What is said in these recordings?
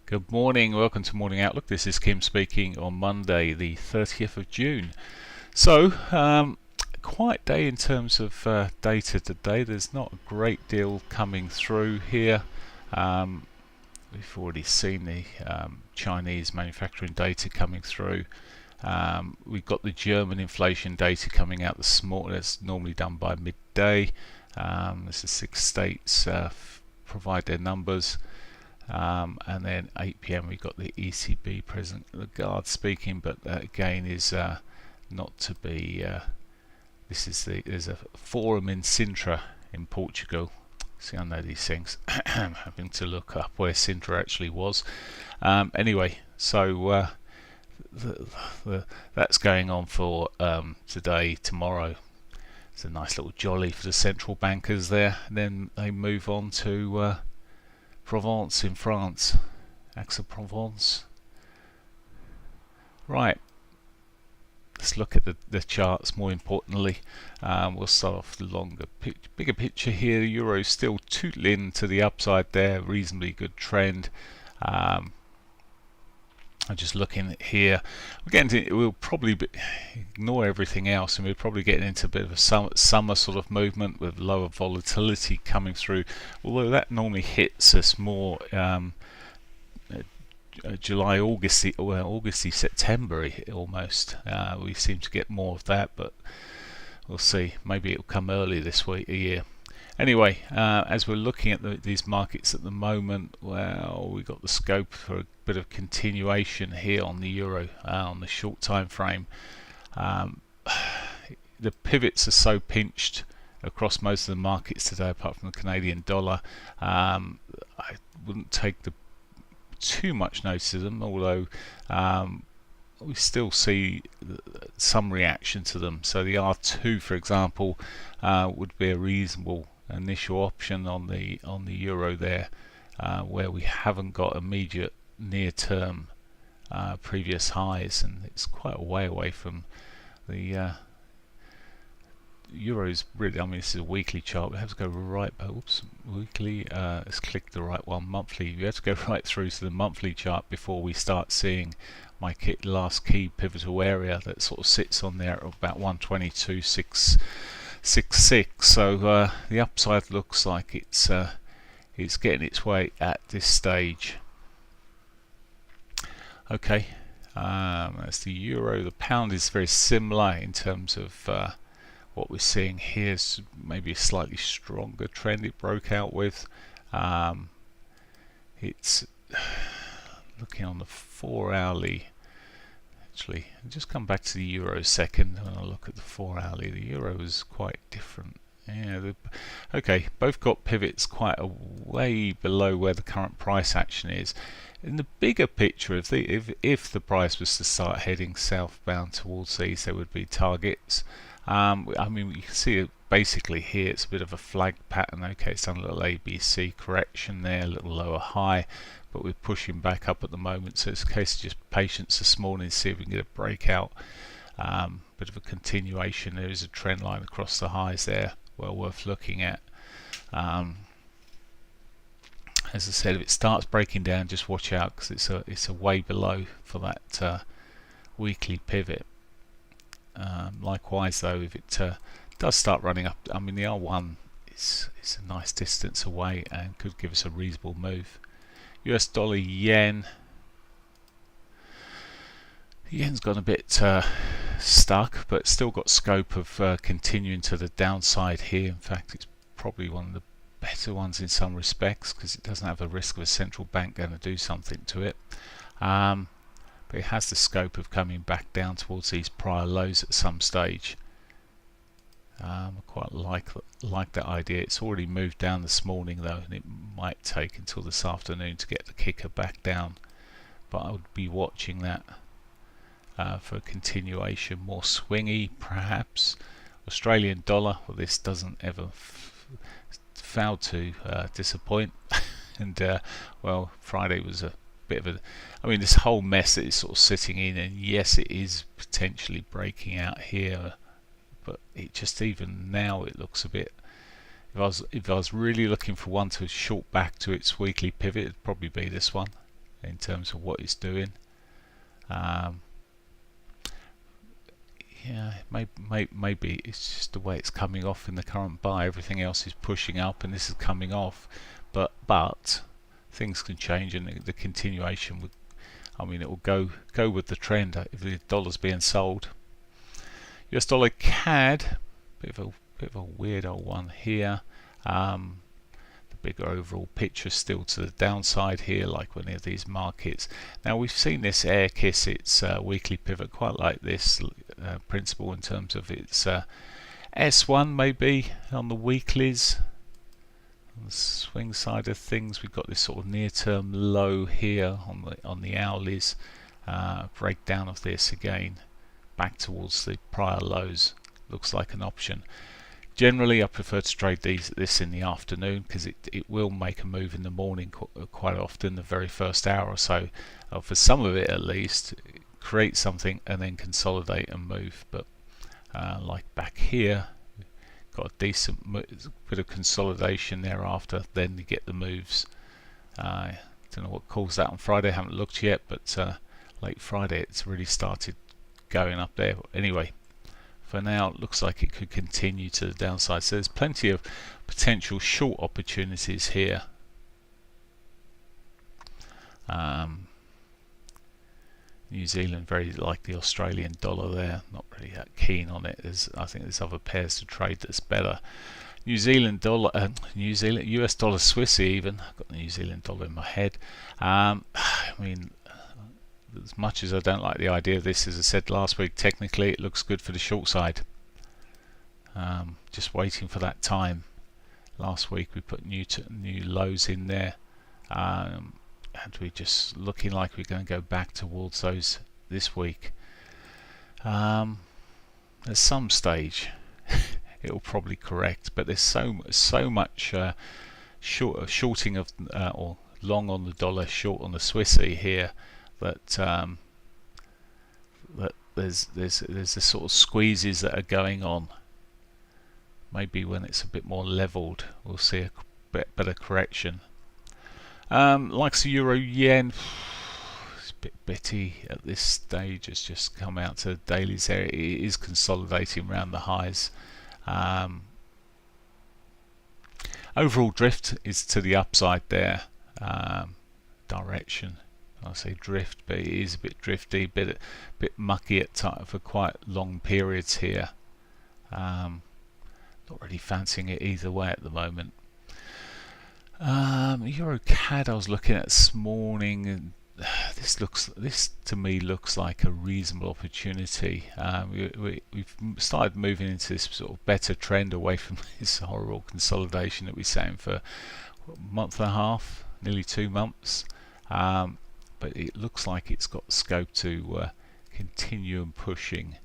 Good morning, welcome to Morning Outlook. This is Kim speaking on Monday, the 30th of June. So, quiet day in terms of data today. There's not a great deal coming through here. We've already seen the Chinese manufacturing data coming through. We've got the German inflation data coming out this morning. That's normally done by midday. This is 6 states provide their numbers. And then 8 p.m. we've got the ECB President Lagarde speaking, but that again is not to be. There's a forum in Sintra in Portugal. See, I know these things. I'm having to look up where Sintra actually was. Anyway, so that's going on for today, tomorrow. It's a nice little jolly for the central bankers there. And then they move on to Provence in France, Aix-en-Provence. Right, let's look at the charts more importantly. We'll start off the bigger picture here. The euro still tootling to the upside there, reasonably good trend. I'm just looking at here. We'll probably ignore everything else, and we're probably getting into a bit of a summer sort of movement with lower volatility coming through. Although that normally hits us more July, Augusty, September almost. We seem to get more of that, but we'll see. Maybe it'll come early this year. Anyway, as we're looking at these markets at the moment, well, we've got the scope for a bit of continuation here on the euro on the short time frame. The pivots are so pinched across most of the markets today, apart from the Canadian dollar. I wouldn't take too much notice of them, although we still see some reaction to them. So the R2, for example, would be a reasonable initial option on the euro there, where we haven't got immediate near-term previous highs, and it's quite a way away from the euros. Really, I mean, this is a weekly chart. We have to go right. Oops, weekly. Let's click the right one. Monthly. We have to go right through to the monthly chart before we start seeing my last key pivotal area that sort of sits on there at about 122.666. So the upside looks like it's getting its way at this stage. Okay, that's the euro. The pound is very similar in terms of what we're seeing here. Is maybe a slightly stronger trend it broke out with. It's looking on the 4-hourly. Actually, I'll just come back to the euro second when I look at the 4-hourly. The euro is quite different. Yeah, okay, both got pivots quite a way below where the current price action is. In the bigger picture, if the price was to start heading southbound towards these, there would be targets. I mean, you can see it basically here. It's a bit of a flag pattern. Okay, it's done a little ABC correction there, a little lower high, but we're pushing back up at the moment. So it's a case of just patience this morning, see if we can get a breakout. Bit of a continuation. There is a trend line across the highs there, well worth looking at. As I said, if it starts breaking down, just watch out, because it's a way below for that weekly pivot. Likewise, though, if it does start running up, I mean, the R1 is a nice distance away and could give us a reasonable move. US dollar yen. The yen's gone a bit stuck, but still got scope of continuing to the downside here. In fact, it's probably one of the better ones in some respects, because it doesn't have a risk of a central bank going to do something to it. But it has the scope of coming back down towards these prior lows at some stage. I quite like that idea. It's already moved down this morning though, and it might take until this afternoon to get the kicker back down. But I would be watching that for a continuation, more swingy perhaps. Australian dollar, well, this doesn't ever fail to disappoint. And well, Friday was a bit of a, I mean, this whole mess that it's sort of sitting in, and yes, it is potentially breaking out here, but it just, even now, it looks a bit, if I was really looking for one to short back to its weekly pivot, it'd probably be this one. in terms of what it's doing. Um, yeah, maybe it's just the way it's coming off in the current buy. Everything else is pushing up, and this is coming off. But things can change, and the continuation would. I mean, it will go with the trend if the dollar's being sold. US dollar CAD, bit of a weird old one here. The bigger overall picture still to the downside here, like any of these markets. Now we've seen this air kiss its weekly pivot, quite like this principle in terms of its S1 maybe on the weeklies. On the swing side of things, we've got this sort of near-term low here on the hourlies. Breakdown of this again back towards the prior lows looks like an option. Generally I prefer to trade this in the afternoon, because it will make a move in the morning quite often, the very first hour or so, for some of it at least, create something and then consolidate and move. But like back here, got a decent bit of consolidation thereafter, then you get the moves. Don't know what caused that on Friday, haven't looked yet, but late Friday it's really started going up there. Anyway, for now it looks like it could continue to the downside, so there's plenty of potential short opportunities here. New Zealand very like the Australian dollar there, not really that keen on it. I think there's other pairs to trade that's better. New Zealand dollar, US dollar Swissy even. I've got the New Zealand dollar in my head. I mean, as much as I don't like the idea of this, as I said last week, technically it looks good for the short side. Just waiting for that time. Last week we put new lows in there, and we're just looking like we're going to go back towards those this week. At some stage it will probably correct, but there's so much shorting of or long on the dollar, short on the Swissy here, that that there's the sort of squeezes that are going on. Maybe when it's a bit more leveled we'll see a bit better correction. Likes the euro yen, it's a bit bitty at this stage. It's just come out to the dailies there. It is consolidating around the highs. Overall drift is to the upside there. Direction, I say drift, but it is a bit drifty, bit mucky at times for quite long periods here. Not really fancying it either way at the moment. Euro CAD I was looking at this morning, and this to me looks like a reasonable opportunity. We've started moving into this sort of better trend away from this horrible consolidation that we're saying for a month and a half, nearly 2 months. But it looks like it's got scope to continue and pushing,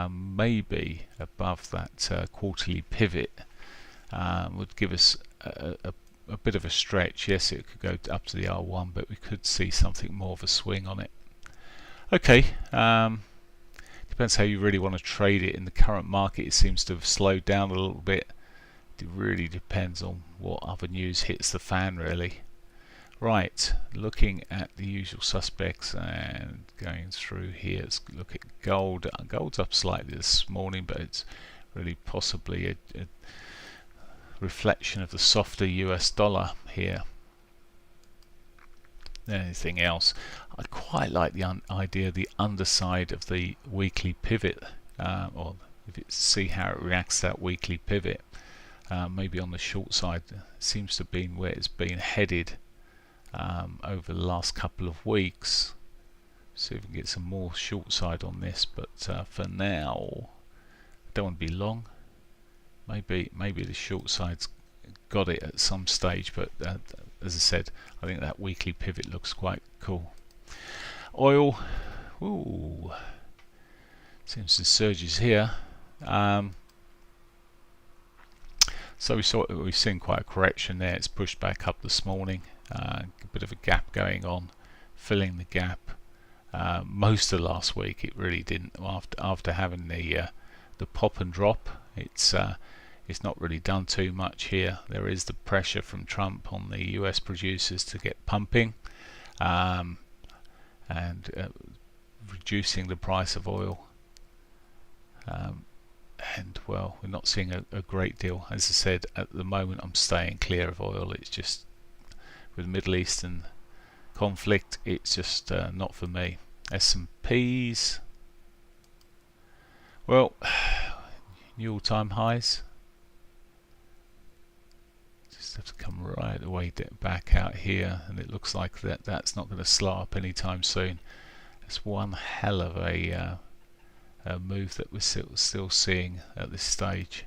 maybe above that quarterly pivot. Would give us a bit of a stretch. Yes, it could go up to the R1, but we could see something more of a swing on it. Okay, depends how you really want to trade it. In the current market it seems to have slowed down a little bit. It really depends on what other news hits the fan really. Right, looking at the usual suspects and going through here, let's look at gold. Gold's up slightly this morning, but it's really possibly a reflection of the softer US dollar here than anything else. I quite like the idea of the underside of the weekly pivot, or if it see how it reacts to that weekly pivot. Maybe on the short side, it seems to have been where it's been headed over the last couple of weeks. See if we can get some more short side on this, but for now I don't want to be long. Maybe the short side's got it at some stage, but as I said, I think that weekly pivot looks quite cool. Oil, ooh, seems some surges here. So we've seen quite a correction there. It's pushed back up this morning. A bit of a gap going on, filling the gap. Most of last week it really didn't. After having the pop and drop, it's not really done too much here. There is the pressure from Trump on the US producers to get pumping. um, and reducing the price of oil. And well, we're not seeing a great deal. As I said, at the moment I'm staying clear of oil. It's just, with Middle Eastern conflict, it's just not for me. S&Ps, well, new all-time highs. Just have to come right away back out here, and it looks like that's not going to slow up anytime soon. It's one hell of a move that we're still seeing at this stage.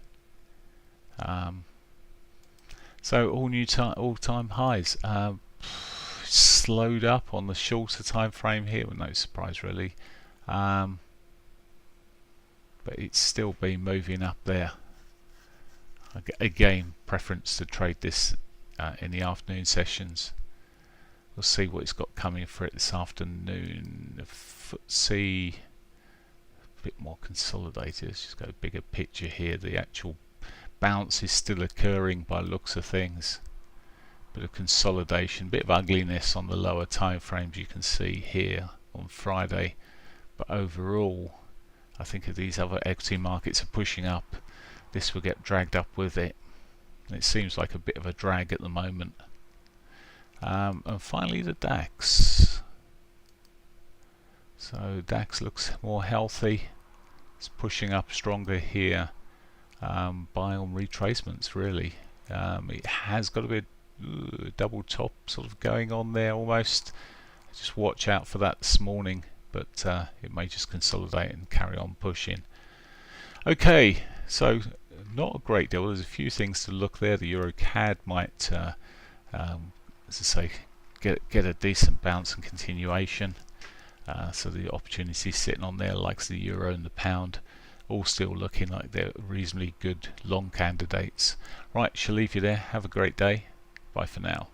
So all-time highs. Slowed up on the shorter time frame here, well, no surprise really, but it's still been moving up there. Again, preference to trade this in the afternoon sessions. We'll see what it's got coming for it this afternoon. The FTSE, a bit more consolidated. Let's just go bigger picture here. The actual bounce is still occurring by looks of things. Bit of consolidation, bit of ugliness on the lower time frames you can see here on Friday, but overall I think if these other equity markets are pushing up, this will get dragged up with it. It seems like a bit of a drag at the moment. And finally the DAX. So DAX looks more healthy. It's pushing up stronger here. Buy on retracements really. It has got a bit double top sort of going on there almost. Just watch out for that this morning, but it may just consolidate and carry on pushing. Okay, so not a great deal. There's a few things to look there. The Euro CAD might, as I say, get a decent bounce and continuation. So the opportunity sitting on there, like the Euro and the Pound, all still looking like they're reasonably good long candidates. Right, shall leave you there. Have a great day. Bye for now.